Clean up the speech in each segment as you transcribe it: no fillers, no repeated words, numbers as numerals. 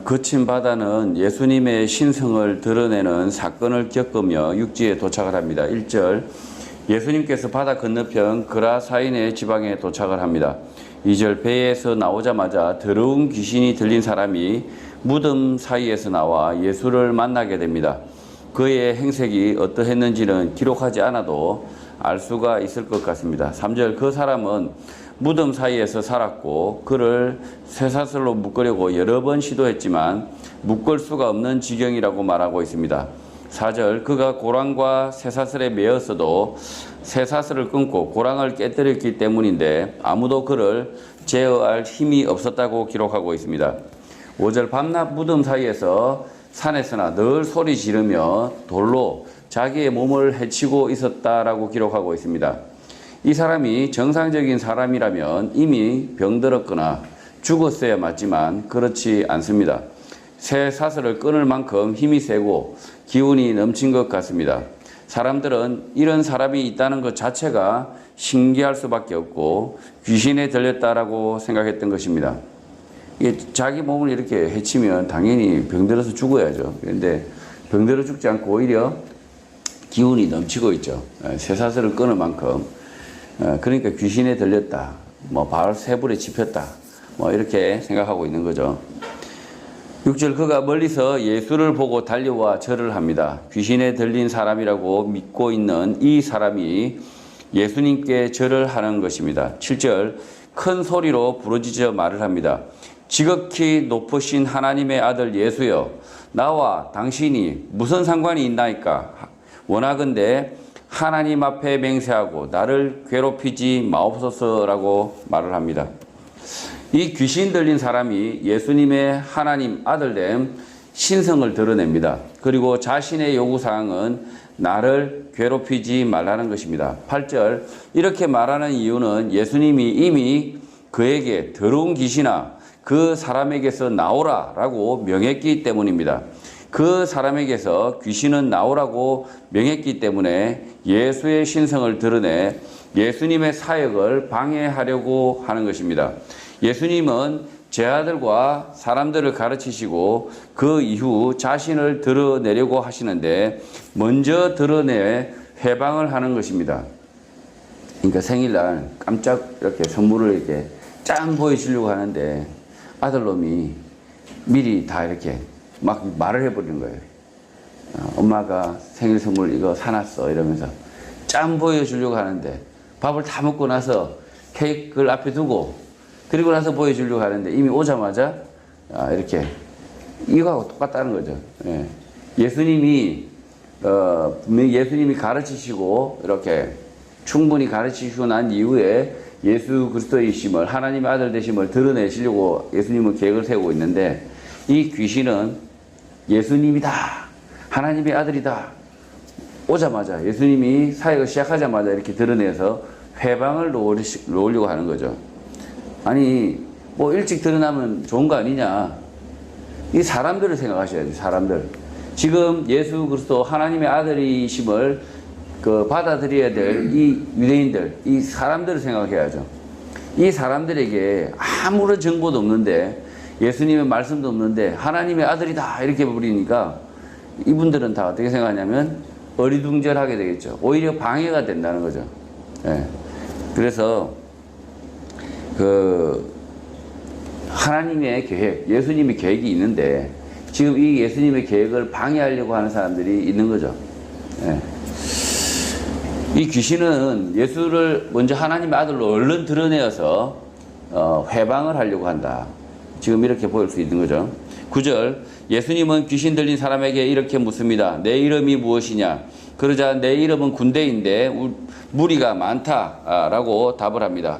거친 바다는 예수님의 신성을 드러내는 사건을 겪으며 육지에 도착을 합니다. 1절, 예수님께서 바다 건너편 그라사인의 지방에 도착을 합니다. 2절, 배에서 나오자마자 더러운 귀신이 들린 사람이 무덤 사이에서 나와 예수를 만나게 됩니다. 그의 행색이 어떠했는지는 기록하지 않아도 알 수가 있을 것 같습니다. 3절, 그 사람은 무덤 사이에서 살았고 그를 쇠사슬로 묶으려고 여러 번 시도했지만 묶을 수가 없는 지경이라고 말하고 있습니다. 4절, 그가 고랑과 쇠사슬에 매였어도 쇠사슬을 끊고 고랑을 깨뜨렸기 때문인데 아무도 그를 제어할 힘이 없었다고 기록하고 있습니다. 5절, 밤낮 무덤 사이에서 산에서나 늘 소리 지르며 돌로 자기의 몸을 해치고 있었다라고 기록하고 있습니다. 이 사람이 정상적인 사람이라면 이미 병들었거나 죽었어야 맞지만 그렇지 않습니다. 새 사슬을 끊을 만큼 힘이 세고 기운이 넘친 것 같습니다. 사람들은 이런 사람이 있다는 것 자체가 신기할 수밖에 없고 귀신에 들렸다라고 생각했던 것입니다. 자기 몸을 이렇게 해치면 당연히 병들어서 죽어야죠. 그런데 병들어 죽지 않고 오히려 기운이 넘치고 있죠. 새 사슬을 끊을 만큼. 그러니까 귀신에 들렸다, 바알세불에 집혔다, 이렇게 생각하고 있는 거죠. 6절, 그가 멀리서 예수를 보고 달려와 절을 합니다. 귀신에 들린 사람이라고 믿고 있는 이 사람이 예수님께 절을 하는 것입니다. 7절, 큰 소리로 부르짖어 말을 합니다. 지극히 높으신 하나님의 아들 예수여, 나와 당신이 무슨 상관이 있나이까? 원하건대 하나님 앞에 맹세하고 나를 괴롭히지 마옵소서라고 말을 합니다. 이 귀신 들린 사람이 예수님의 하나님 아들됨 신성을 드러냅니다. 그리고 자신의 요구사항은 나를 괴롭히지 말라는 것입니다. 8절, 이렇게 말하는 이유는 예수님이 이미 그에게 더러운 귀신아 그 사람에게서 나오라 라고 명했기 때문입니다. 그 사람에게서 귀신은 나오라고 명했기 때문에 예수의 신성을 드러내 예수님의 사역을 방해하려고 하는 것입니다. 예수님은 제자들과 사람들을 가르치시고 그 이후 자신을 드러내려고 하시는데 먼저 드러내 회방을 하는 것입니다. 그러니까 생일날 깜짝 이렇게 선물을 이렇게 짠 보여주려고 하는데 아들놈이 미리 다 이렇게 막 말을 해버리는 거예요. 엄마가 생일 선물 이거 사놨어 이러면서 짠 보여주려고 하는데 밥을 다 먹고 나서 케이크를 앞에 두고 그리고 나서 보여주려고 하는데 이미 오자마자 이렇게 이거하고 똑같다는 거죠. 예수님이 분명히 예수님이 가르치시고 이렇게 충분히 가르치시고 난 이후에 예수 그리스도이심을 하나님의 아들 되심을 드러내시려고 예수님은 계획을 세우고 있는데 이 귀신은 예수님이다, 하나님의 아들이다 오자마자 예수님이 사역을 시작하자마자 이렇게 드러내서 회방을 놓으려고 하는 거죠. 아니 일찍 드러나면 좋은 거 아니냐. 이 사람들을 생각하셔야죠. 사람들. 지금 예수 그리스도 하나님의 아들이심을 받아들여야 될 이 유대인들, 이 사람들을 생각해야죠. 이 사람들에게 아무런 정보도 없는데 예수님의 말씀도 없는데 하나님의 아들이다 이렇게 부르니까 이분들은 다 어떻게 생각하냐면 어리둥절하게 되겠죠. 오히려 방해가 된다는 거죠. 그래서 하나님의 계획, 예수님의 계획이 있는데 지금 이 예수님의 계획을 방해하려고 하는 사람들이 있는 거죠. 이 귀신은 예수를 먼저 하나님의 아들로 얼른 드러내어서 회방을 하려고 한다. 지금 이렇게 보일 수 있는 거죠. 9절, 예수님은 귀신 들린 사람에게 이렇게 묻습니다. 내 이름이 무엇이냐? 그러자 내 이름은 군대인데 무리가 많다라고 답을 합니다.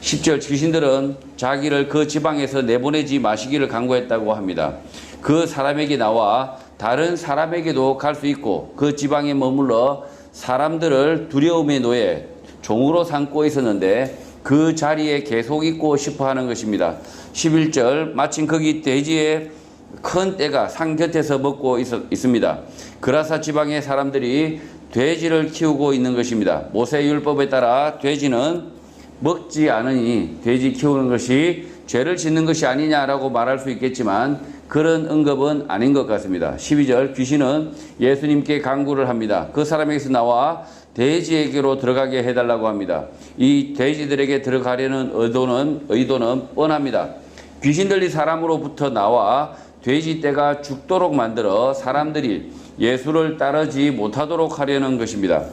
10절, 귀신들은 자기를 그 지방에서 내보내지 마시기를 간구했다고 합니다. 그 사람에게 나와 다른 사람에게도 갈 수 있고 그 지방에 머물러 사람들을 두려움에 놓여 종으로 삼고 있었는데 그 자리에 계속 있고 싶어 하는 것입니다. 11절, 마침 거기 돼지의 큰 떼가 산 곁에서 먹고 있습니다. 그라사 지방의 사람들이 돼지를 키우고 있는 것입니다. 모세율법에 따라 돼지는 먹지 않으니 돼지 키우는 것이 죄를 짓는 것이 아니냐라고 말할 수 있겠지만 그런 언급은 아닌 것 같습니다. 12절 귀신은 예수님께 간구를 합니다. 그 사람에게서 나와 돼지에게로 들어가게 해달라고 합니다. 이 돼지들에게 들어가려는 의도는 뻔합니다. 귀신 들린 사람으로부터 나와 돼지떼가 죽도록 만들어 사람들이 예수를 따르지 못하도록 하려는 것입니다.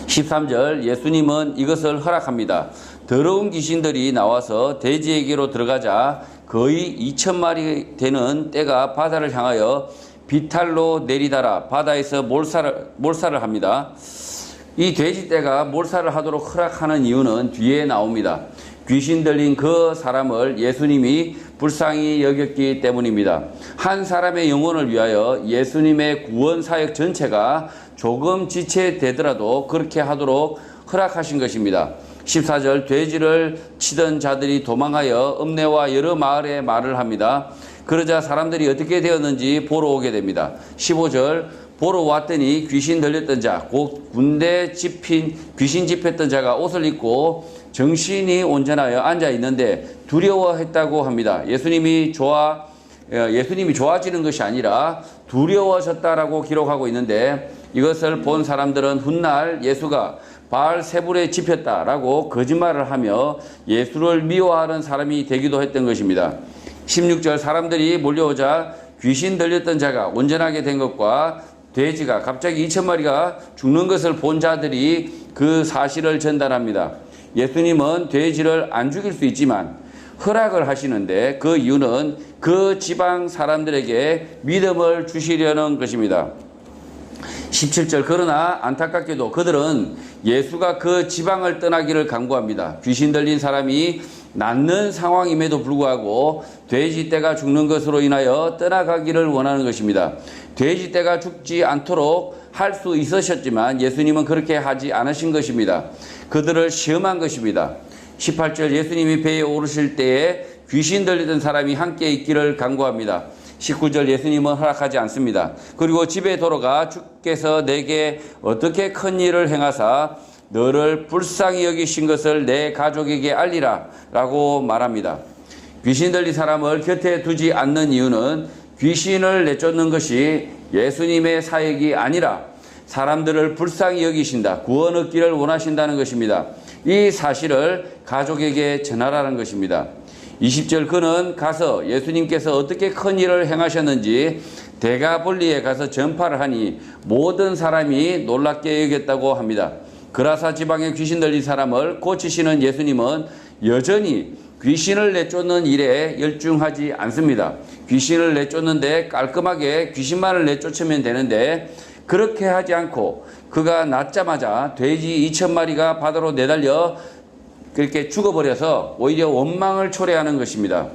13절 예수님은 이것을 허락합니다. 더러운 귀신들이 나와서 돼지에게로 들어가자 거의 2,000마리 되는 떼가 바다를 향하여 비탈로 내리달아 바다에서 몰살을 합니다. 이 돼지떼가 몰살을 하도록 허락하는 이유는 뒤에 나옵니다. 귀신 들린 그 사람을 예수님이 불쌍히 여겼기 때문입니다. 한 사람의 영혼을 위하여 예수님의 구원 사역 전체가 조금 지체되더라도 그렇게 하도록 허락하신 것입니다. 14절 돼지를 치던 자들이 도망하여 읍내와 여러 마을에 말을 합니다. 그러자 사람들이 어떻게 되었는지 보러 오게 됩니다. 15절 보러 왔더니 귀신 들렸던 자, 곧 군대 집힌 귀신 집혔던 자가 옷을 입고 정신이 온전하여 앉아 있는데 두려워했다고 합니다. 예수님이 좋아지는 것이 아니라 두려워졌다라고 기록하고 있는데 이것을 본 사람들은 훗날 예수가 바알세불에 집혔다라고 거짓말을 하며 예수를 미워하는 사람이 되기도 했던 것입니다. 16절 사람들이 몰려오자 귀신 들렸던 자가 온전하게 된 것과 돼지가 갑자기 2,000마리가 죽는 것을 본 자들이 그 사실을 전달합니다. 예수님은 돼지를 안 죽일 수 있지만 허락을 하시는데 그 이유는 그 지방 사람들에게 믿음을 주시려는 것입니다. 17절 그러나 안타깝게도 그들은 예수가 그 지방을 떠나기를 간구합니다. 귀신 들린 사람이 낫는 상황임에도 불구하고 돼지떼가 죽는 것으로 인하여 떠나가기를 원하는 것입니다. 돼지떼가 죽지 않도록 할 수 있으셨지만 예수님은 그렇게 하지 않으신 것입니다. 그들을 시험한 것입니다. 18절 예수님이 배에 오르실 때에 귀신 들리던 사람이 함께 있기를 간구합니다. 19절 예수님은 허락하지 않습니다. 그리고 집에 돌아가 주께서 내게 어떻게 큰 일을 행하사 너를 불쌍히 여기신 것을 내 가족에게 알리라 라고 말합니다. 귀신 들린 사람을 곁에 두지 않는 이유는 귀신을 내쫓는 것이 예수님의 사역이 아니라 사람들을 불쌍히 여기신다, 구원 얻기를 원하신다는 것입니다. 이 사실을 가족에게 전하라는 것입니다. 20절 그는 가서 예수님께서 어떻게 큰 일을 행하셨는지 대가볼리에 가서 전파를 하니 모든 사람이 놀랍게 여겼다고 합니다. 그라사 지방에 귀신 들린 사람을 고치시는 예수님은 여전히 귀신을 내쫓는 일에 열중하지 않습니다. 귀신을 내쫓는데 깔끔하게 귀신만을 내쫓으면 되는데 그렇게 하지 않고 그가 낫자마자 돼지 2,000마리가 바다로 내달려 그렇게 죽어버려서 오히려 원망을 초래하는 것입니다.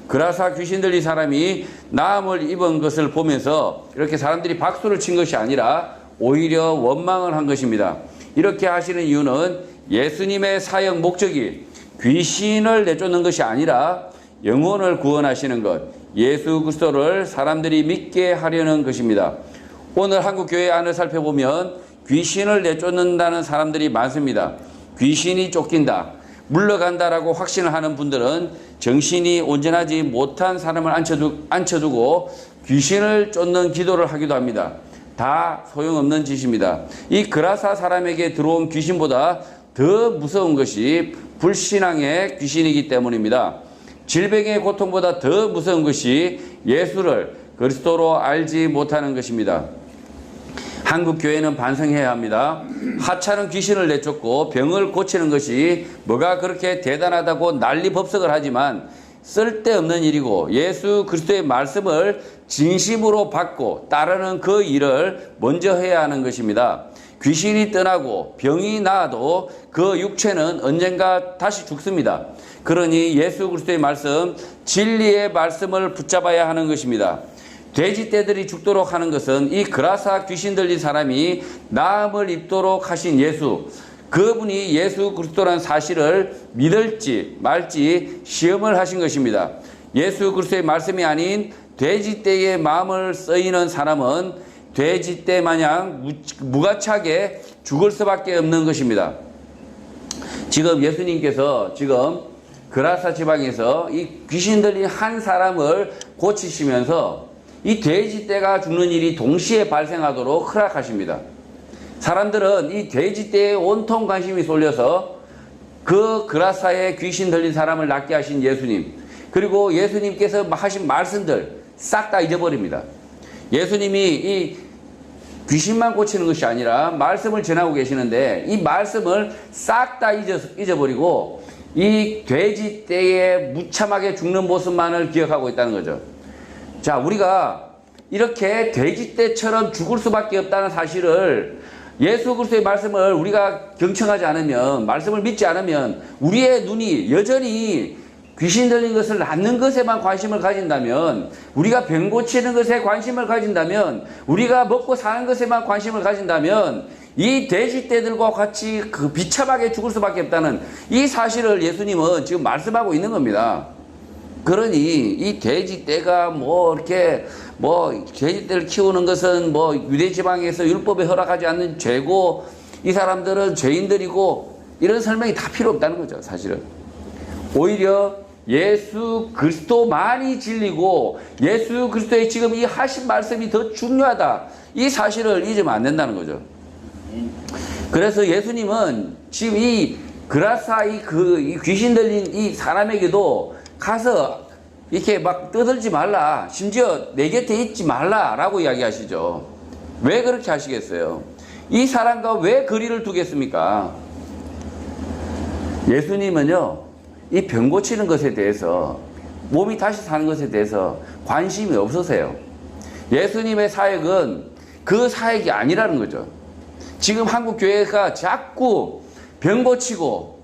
그라사 귀신 들린 사람이 나음을 입은 것을 보면서 이렇게 사람들이 박수를 친 것이 아니라 오히려 원망을 한 것입니다. 이렇게 하시는 이유는 예수님의 사역 목적이 귀신을 내쫓는 것이 아니라 영혼을 구원하시는 것, 예수 그리스도를 사람들이 믿게 하려는 것입니다. 오늘 한국 교회 안을 살펴보면 귀신을 내쫓는다는 사람들이 많습니다. 귀신이 쫓긴다, 물러간다라고 확신을 하는 분들은 정신이 온전하지 못한 사람을 앉혀두고 귀신을 쫓는 기도를 하기도 합니다. 다 소용없는 짓입니다. 이 그라사 사람에게 들어온 귀신보다 더 무서운 것이 불신앙의 귀신이기 때문입니다. 질병의 고통보다 더 무서운 것이 예수를 그리스도로 알지 못하는 것입니다. 한국 교회는 반성해야 합니다. 하찮은 귀신을 내쫓고 병을 고치는 것이 뭐가 그렇게 대단하다고 난리법석을 하지만 쓸데없는 일이고 예수 그리스도의 말씀을 진심으로 받고 따르는 그 일을 먼저 해야 하는 것입니다. 귀신이 떠나고 병이 나아도 그 육체는 언젠가 다시 죽습니다. 그러니 예수 그리스도의 말씀, 진리의 말씀을 붙잡아야 하는 것입니다. 돼지떼들이 죽도록 하는 것은 이 그라사 귀신 들린 사람이 나음을 입도록 하신 예수, 그분이 예수 그리스도라는 사실을 믿을지 말지 시험을 하신 것입니다. 예수 그리스도의 말씀이 아닌 돼지떼의 마음을 쓰이는 사람은 돼지떼 마냥 무가차게 죽을 수밖에 없는 것입니다. 지금 예수님께서 그라사 지방에서 이 귀신 들린 한 사람을 고치시면서 이 돼지떼가 죽는 일이 동시에 발생하도록 허락하십니다. 사람들은 이 돼지떼에 온통 관심이 쏠려서 그 그라사에 귀신 들린 사람을 낫게 하신 예수님, 그리고 예수님께서 하신 말씀들 싹 다 잊어버립니다. 예수님이 이 귀신만 고치는 것이 아니라 말씀을 전하고 계시는데 이 말씀을 싹 다 잊어버리고 이 돼지떼에 무참하게 죽는 모습만을 기억하고 있다는 거죠. 자, 우리가 이렇게 돼지떼처럼 죽을 수밖에 없다는 사실을 예수 그리스도의 말씀을 우리가 경청하지 않으면, 말씀을 믿지 않으면, 우리의 눈이 여전히 귀신 들린 것을 낫는 것에만 관심을 가진다면, 우리가 병 고치는 것에 관심을 가진다면, 우리가 먹고 사는 것에만 관심을 가진다면 이 돼지떼들과 같이 그 비참하게 죽을 수밖에 없다는 이 사실을 예수님은 지금 말씀하고 있는 겁니다. 그러니 이 돼지떼가 이렇게 돼지떼를 키우는 것은 유대 지방에서 율법에 허락하지 않는 죄고 이 사람들은 죄인들이고 이런 설명이 다 필요 없다는 거죠, 사실은. 오히려 예수 그리스도만이 진리고 예수 그리스도의 지금 이 하신 말씀이 더 중요하다, 이 사실을 잊으면 안 된다는 거죠. 그래서 예수님은 지금 이 그라사 이 귀신 들린 이 사람에게도 가서 이렇게 막 떠들지 말라, 심지어 내 곁에 있지 말라 라고 이야기하시죠. 왜 그렇게 하시겠어요? 이 사람과 왜 거리를 두겠습니까? 예수님은요, 이 병 고치는 것에 대해서, 몸이 다시 사는 것에 대해서 관심이 없으세요. 예수님의 사역은 그 사역이 아니라는 거죠. 지금 한국 교회가 자꾸 병 고치고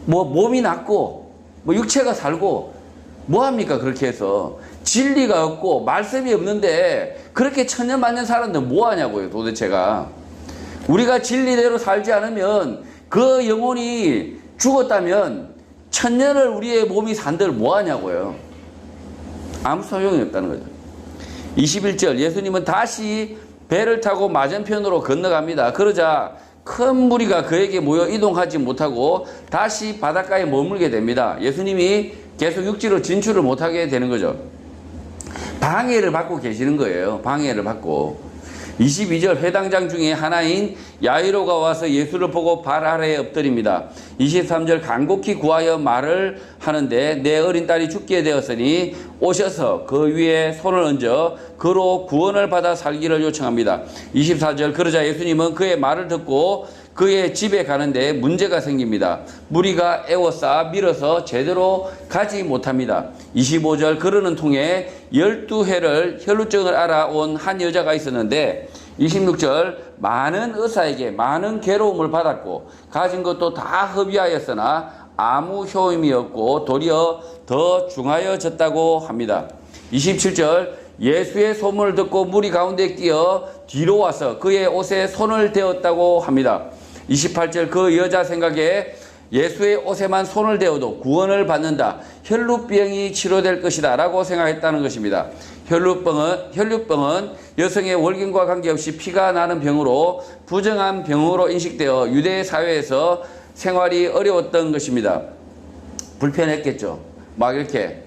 몸이 낫고 육체가 살고 뭐합니까? 그렇게 해서 진리가 없고 말씀이 없는데 그렇게 천년만년 살았는데 뭐하냐고요, 도대체가. 우리가 진리대로 살지 않으면 그 영혼이 죽었다면 천년을 우리의 몸이 산들 뭐하냐고요. 아무 소용이 없다는 거죠. 21절, 예수님은 다시 배를 타고 맞은편으로 건너갑니다. 그러자 큰 무리가 그에게 모여 이동하지 못하고 다시 바닷가에 머물게 됩니다. 예수님이 계속 육지로 진출을 못하게 되는 거죠. 방해를 받고 계시는 거예요. 방해를 받고. 22절, 회당장 중에 하나인 야이로가 와서 예수를 보고 발 아래에 엎드립니다. 23절, 간곡히 구하여 말을 하는데 내 어린 딸이 죽게 되었으니 오셔서 그 위에 손을 얹어 그로 구원을 받아 살기를 요청합니다. 24절, 그러자 예수님은 그의 말을 듣고 그의 집에 가는데 문제가 생깁니다. 무리가 에워싸 밀어서 제대로 가지 못합니다. 25절, 그러는 통에 12회를 혈루증을 알아온 한 여자가 있었는데 26절, 많은 의사에게 많은 괴로움을 받았고 가진 것도 다 허비하였으나 아무 효임이 없고 도리어 더 중하여졌다고 합니다. 27절, 예수의 소문을 듣고 무리 가운데 끼어 뒤로 와서 그의 옷에 손을 대었다고 합니다. 28절, 그 여자 생각에 예수의 옷에만 손을 대어도 구원을 받는다, 혈루병이 치료될 것이다 라고 생각했다는 것입니다. 혈루병은 여성의 월경과 관계없이 피가 나는 병으로 부정한 병으로 인식되어 유대 사회에서 생활이 어려웠던 것입니다. 불편했겠죠. 막 이렇게.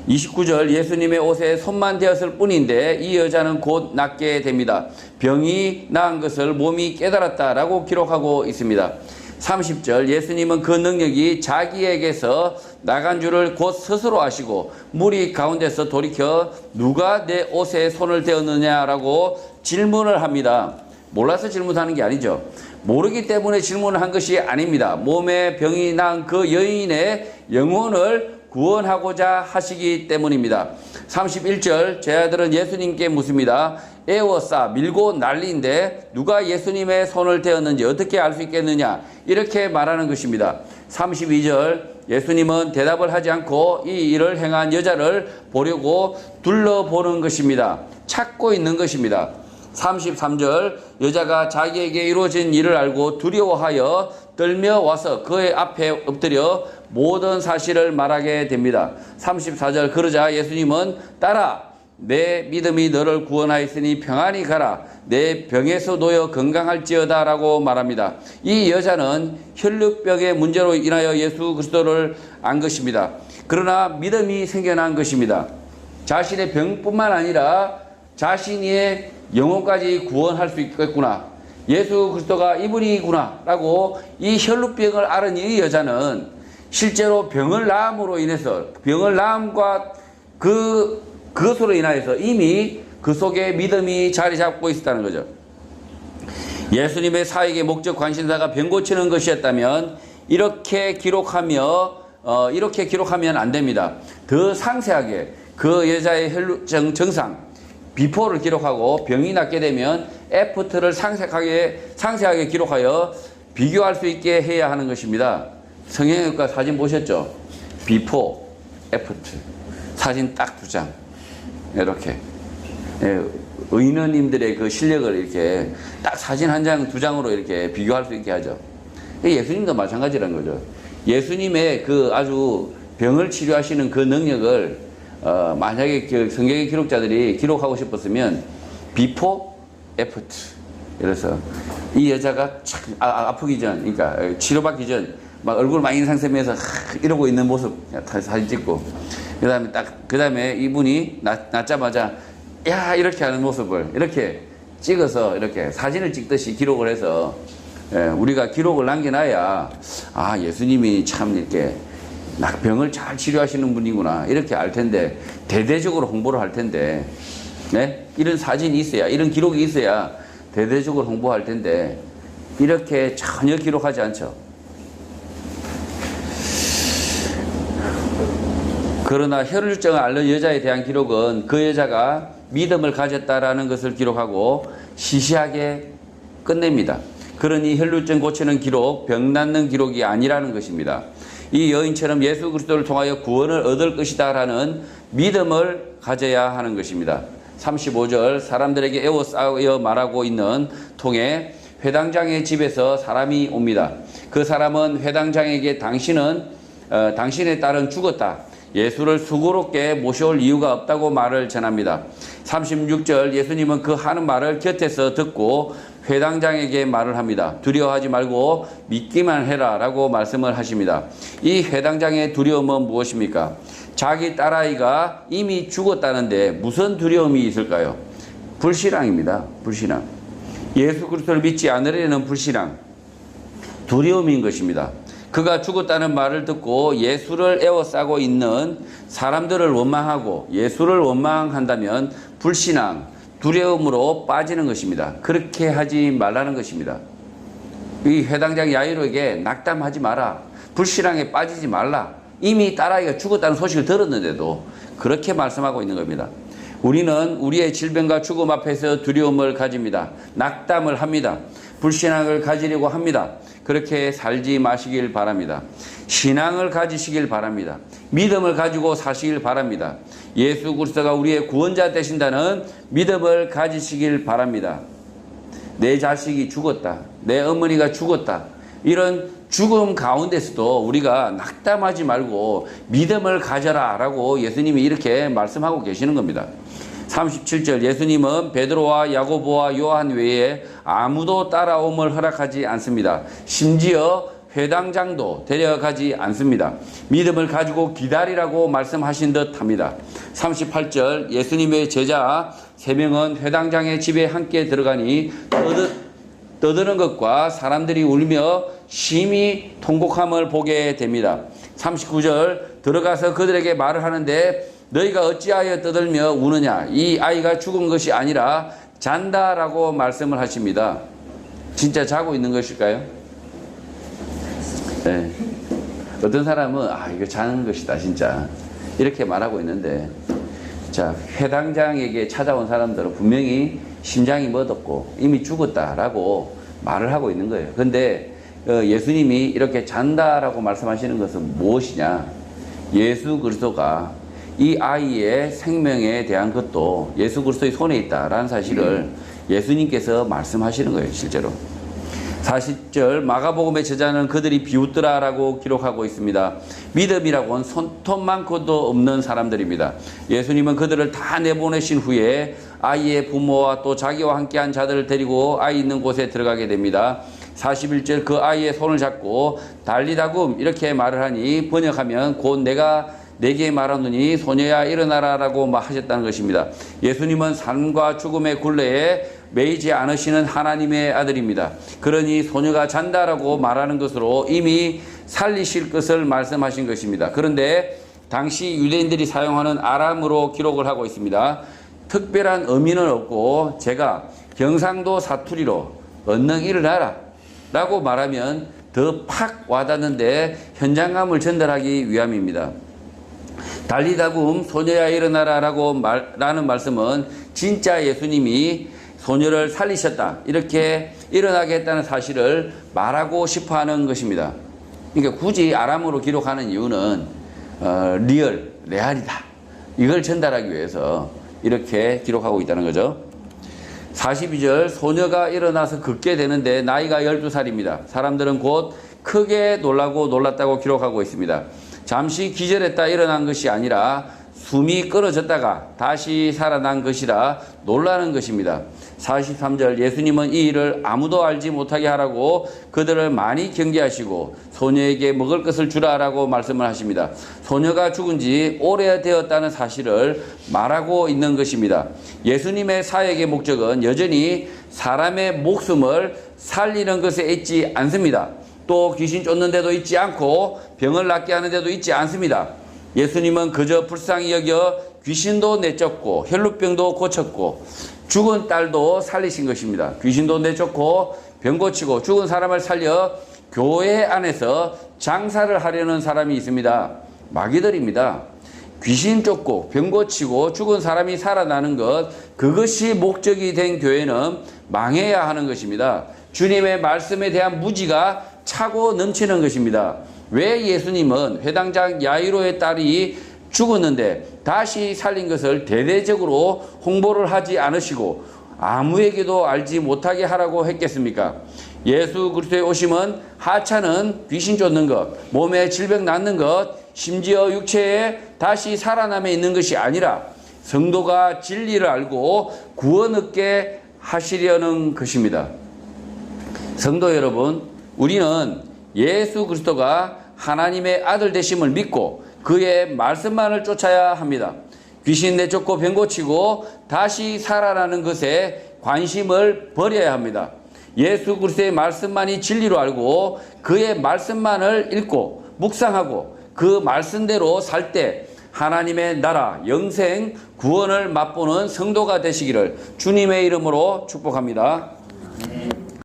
29절, 예수님의 옷에 손만 대었을 뿐인데 이 여자는 곧 낫게 됩니다. 병이 나은 것을 몸이 깨달았다라고 기록하고 있습니다. 30절, 예수님은 그 능력이 자기에게서 나간 줄을 곧 스스로 아시고 무리 가운데서 돌이켜 누가 내 옷에 손을 대었느냐라고 질문을 합니다. 몰라서 질문하는 게 아니죠. 모르기 때문에 질문을 한 것이 아닙니다. 몸에 병이 난 그 여인의 영혼을 구원하고자 하시기 때문입니다. 31절, 제 아들은 예수님께 묻습니다. 에워싸 밀고 난리인데 누가 예수님의 손을 대었는지 어떻게 알 수 있겠느냐, 이렇게 말하는 것입니다. 32절, 예수님은 대답을 하지 않고 이 일을 행한 여자를 보려고 둘러보는 것입니다. 찾고 있는 것입니다. 33절, 여자가 자기에게 이루어진 일을 알고 두려워하여 떨며 와서 그의 앞에 엎드려 모든 사실을 말하게 됩니다. 34절, 그러자 예수님은 딸아, 내 믿음이 너를 구원하였으니 평안히 가라. 내 병에서 놓여 건강할지어다 라고 말합니다. 이 여자는 혈루병의 문제로 인하여 예수 그리스도를 안 것입니다. 그러나 믿음이 생겨난 것입니다. 자신의 병뿐만 아니라 자신의 영혼까지 구원할 수 있겠구나. 예수 그리스도가 이분이구나 라고 이 혈루병을 앓은 이 여자는 실제로 병을 나음으로 인해서 병을 나음과 그것으로 인하여서 이미 그 속에 믿음이 자리 잡고 있었다는 거죠. 예수님의 사역의 목적 관심사가 병 고치는 것이었다면 이렇게 기록하면 안 됩니다. 더 상세하게 그 여자의 혈루증 증상, 비포를 기록하고 병이 낫게 되면 애프터를 상세하게 기록하여 비교할 수 있게 해야 하는 것입니다. 성형외과 사진 보셨죠? 비포, 애프터. 사진 딱 2장. 이렇게. 의원님들의 그 실력을 이렇게 딱 사진 1장, 2장으로 이렇게 비교할 수 있게 하죠. 예수님도 마찬가지라는 거죠. 예수님의 그 아주 병을 치료하시는 그 능력을 만약에 그 성경의 기록자들이 기록하고 싶었으면 비포, 애프터. 그래서 이 여자가 참 아프기 전, 그러니까 치료받기 전 막 얼굴 많이 상sem해서 이러고 있는 모습 사진 찍고, 그 다음에 이분이 낫자마자 야 이렇게 하는 모습을 이렇게 찍어서 이렇게 사진을 찍듯이 기록을 해서 우리가 기록을 남겨놔야 예수님이 참 이렇게 병을 잘 치료하시는 분이구나 이렇게 알 텐데, 대대적으로 홍보를 할 텐데, 네? 이런 사진이 있어야, 이런 기록이 있어야 대대적으로 홍보할 텐데 이렇게 전혀 기록하지 않죠. 그러나 혈루증을 앓는 여자에 대한 기록은 그 여자가 믿음을 가졌다라는 것을 기록하고 시시하게 끝냅니다. 그러니 혈루증 고치는 기록, 병 낫는 기록이 아니라는 것입니다. 이 여인처럼 예수 그리스도를 통하여 구원을 얻을 것이다라는 믿음을 가져야 하는 것입니다. 35절 사람들에게 에워싸여 말하고 있는 통에 회당장의 집에서 사람이 옵니다. 그 사람은 회당장에게 당신의 딸은 죽었다. 예수를 수고롭게 모셔올 이유가 없다고 말을 전합니다. 36절 예수님은 그 하는 말을 곁에서 듣고 회당장에게 말을 합니다. 두려워하지 말고 믿기만 해라 라고 말씀을 하십니다. 이 회당장의 두려움은 무엇입니까? 자기 딸아이가 이미 죽었다는데 무슨 두려움이 있을까요? 불신앙입니다. 불신앙. 예수 그리스도를 믿지 않으려는 불신앙, 두려움인 것입니다. 그가 죽었다는 말을 듣고 예수를 에워싸고 있는 사람들을 원망하고 예수를 원망한다면 불신앙, 두려움으로 빠지는 것입니다. 그렇게 하지 말라는 것입니다. 이 회당장 야이로에게 낙담하지 마라. 불신앙에 빠지지 말라. 이미 딸아이가 죽었다는 소식을 들었는데도 그렇게 말씀하고 있는 겁니다. 우리는 우리의 질병과 죽음 앞에서 두려움을 가집니다. 낙담을 합니다. 불신앙을 가지려고 합니다. 그렇게 살지 마시길 바랍니다. 신앙을 가지시길 바랍니다. 믿음을 가지고 사시길 바랍니다. 예수 그리스도가 우리의 구원자 되신다는 믿음을 가지시길 바랍니다. 내 자식이 죽었다. 내 어머니가 죽었다. 이런 죽음 가운데서도 우리가 낙담하지 말고 믿음을 가져라 라고 예수님이 이렇게 말씀하고 계시는 겁니다. 37절 예수님은 베드로와 야고보와 요한 외에 아무도 따라옴을 허락하지 않습니다. 심지어 회당장도 데려가지 않습니다. 믿음을 가지고 기다리라고 말씀하신 듯 합니다. 38절 예수님의 제자 3명은 회당장의 집에 함께 들어가니 떠드는 것과 사람들이 울며 심히 통곡함을 보게 됩니다. 39절 들어가서 그들에게 말을 하는데 너희가 어찌하여 떠들며 우느냐? 이 아이가 죽은 것이 아니라 잔다라고 말씀을 하십니다. 진짜 자고 있는 것일까요? 네. 어떤 사람은 이거 자는 것이다 진짜 이렇게 말하고 있는데, 자 회당장에게 찾아온 사람들은 분명히 심장이 멎었고 이미 죽었다라고 말을 하고 있는 거예요. 그런데 예수님이 이렇게 잔다라고 말씀하시는 것은 무엇이냐? 예수 그리스도가 이 아이의 생명에 대한 것도 예수 그리스도의 손에 있다라는 사실을 예수님께서 말씀하시는 거예요. 실제로 40절 마가복음의 저자는 그들이 비웃더라라고 기록하고 있습니다. 믿음이라고는 손톱만큼도 없는 사람들입니다. 예수님은 그들을 다 내보내신 후에 아이의 부모와 또 자기와 함께한 자들을 데리고 아이 있는 곳에 들어가게 됩니다. 41절 그 아이의 손을 잡고 달리다굼 이렇게 말을 하니 번역하면 곧 내가 내게 말하노니 소녀야 일어나라 라고 하셨다는 것입니다. 예수님은 삶과 죽음의 굴레에 매이지 않으시는 하나님의 아들입니다. 그러니 소녀가 잔다라고 말하는 것으로 이미 살리실 것을 말씀하신 것입니다. 그런데 당시 유대인들이 사용하는 아람어로 기록을 하고 있습니다. 특별한 의미는 없고 제가 경상도 사투리로 얼른 일어나라 라고 말하면 더 팍 와닿는데 현장감을 전달하기 위함입니다. 달리다굼 소녀야 일어나라 라는 말씀은 진짜 예수님이 소녀를 살리셨다 이렇게 일어나게 했다는 사실을 말하고 싶어하는 것입니다. 그러니까 굳이 아람어로 기록하는 이유는 레알이다 이걸 전달하기 위해서 이렇게 기록하고 있다는 거죠. 42절 소녀가 일어나서 걷게 되는데 나이가 12살입니다. 사람들은 곧 크게 놀라고 놀랐다고 기록하고 있습니다. 잠시 기절했다 일어난 것이 아니라 숨이 끊어졌다가 다시 살아난 것이라 놀라는 것입니다. 43절 예수님은 이 일을 아무도 알지 못하게 하라고 그들을 많이 경계하시고 소녀에게 먹을 것을 주라라고 말씀을 하십니다. 소녀가 죽은 지 오래되었다는 사실을 말하고 있는 것입니다. 예수님의 사역의 목적은 여전히 사람의 목숨을 살리는 것에 있지 않습니다. 또 귀신 쫓는 데도 있지 않고 병을 낫게 하는 데도 있지 않습니다. 예수님은 그저 불쌍히 여겨 귀신도 내쫓고 혈루병도 고쳤고 죽은 딸도 살리신 것입니다. 귀신도 내쫓고 병 고치고 죽은 사람을 살려 교회 안에서 장사를 하려는 사람이 있습니다. 마귀들입니다. 귀신 쫓고 병 고치고 죽은 사람이 살아나는 것, 그것이 목적이 된 교회는 망해야 하는 것입니다. 주님의 말씀에 대한 무지가 차고 넘치는 것입니다. 왜 예수님은 회당장 야이로의 딸이 죽었는데 다시 살린 것을 대대적으로 홍보를 하지 않으시고 아무에게도 알지 못하게 하라고 했겠습니까? 예수 그리스도의 오심은 하찮은 귀신 쫓는 것, 몸에 질병 낫는 것, 심지어 육체에 다시 살아남에 있는 것이 아니라 성도가 진리를 알고 구원 얻게 하시려는 것입니다. 성도 여러분, 우리는 예수 그리스도가 하나님의 아들 되심을 믿고 그의 말씀만을 쫓아야 합니다. 귀신 내쫓고 병 고치고 다시 살아나는 것에 관심을 버려야 합니다. 예수 그리스도의 말씀만이 진리로 알고 그의 말씀만을 읽고 묵상하고 그 말씀대로 살 때 하나님의 나라, 영생, 구원을 맛보는 성도가 되시기를 주님의 이름으로 축복합니다.